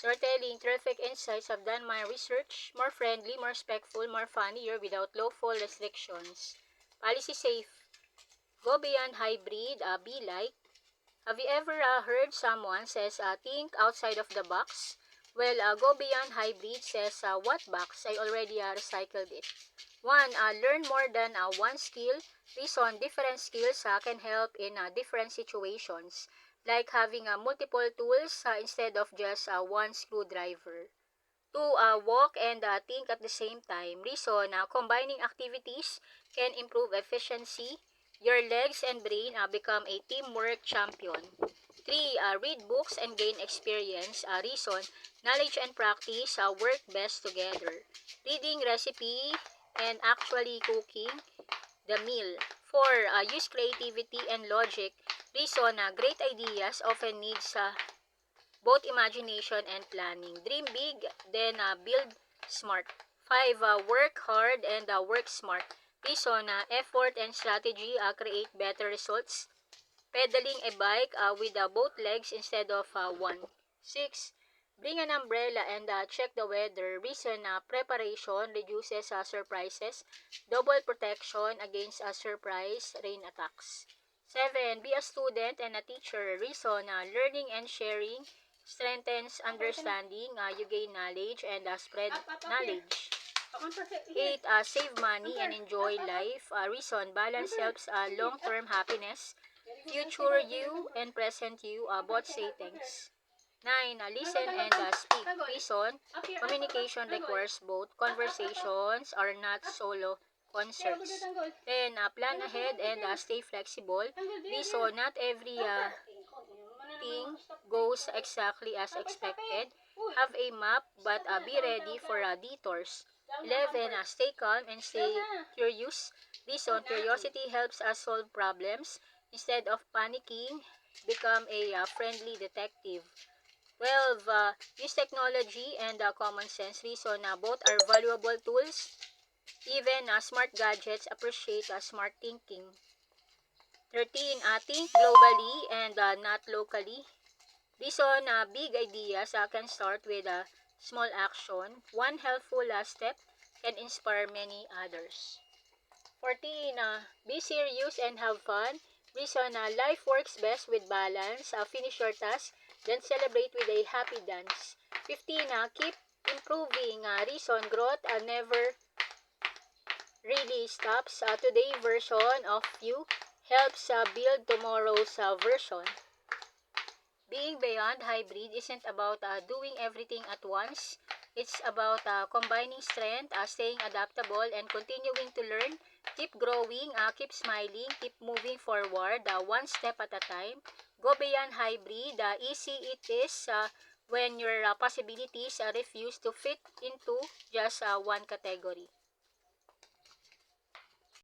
Storytelling, terrific insights. Have done my research. More friendly, more respectful, more funnier without lawful restrictions. Policy safe. Go beyond hybrid, be like. Have you ever heard someone says, think outside of the box? Well, go beyond hybrid says, what box? I already recycled it. 1. Learn more than one skill. Reason, different skills can help in different situations, like having multiple tools instead of just one screwdriver. 2. Walk and think at the same time. Reason, combining activities can improve efficiency. Your legs and brain become a teamwork champion. 3. Read books and gain experience. Reason, knowledge and practice work best together. Reading recipe and actually cooking the meal. 4. Use creativity and logic. Reason, great ideas often needs both imagination and planning. Dream big, then build smart. 5. Work hard and work smart. Reason, effort and strategy create better results. Pedaling a bike with both legs instead of one. 6. Bring an umbrella and check the weather. Reason, preparation reduces surprises. Double protection against surprise rain attacks. 7. Be a student and a teacher. Reason, learning and sharing strengthens understanding. You gain knowledge and spread knowledge. 8. Save money and enjoy life. Reason, balance helps long-term happiness. Future you and present you both say thanks. 9. Listen and speak. Reason, communication requires both. Conversations are not solo concerts. 10. Plan ahead and stay flexible. Reason, not every thing goes exactly as expected. Have a map but be ready for detours. 11. Stay calm and stay curious. Reason, curiosity helps us solve problems. Instead of panicking, become a friendly detective. 12. Use technology and common sense. Reason, both are valuable tools. Even smart gadgets appreciate smart thinking. 13. Think globally and not locally. Reason, big ideas can start with a small action. One helpful step can inspire many others. 14. Be serious and have fun. Reason, life works best with balance. Finish your task, then celebrate with a happy dance. 15. Keep improving. Reason, growth never really stops. Today's version of you helps build tomorrow's version. Being beyond hybrid isn't about doing everything at once. It's about combining strength, staying adaptable, and continuing to learn. Keep growing, keep smiling, keep moving forward, one step at a time. Go beyond hybrid. Easy it is when your possibilities refuse to fit into just one category.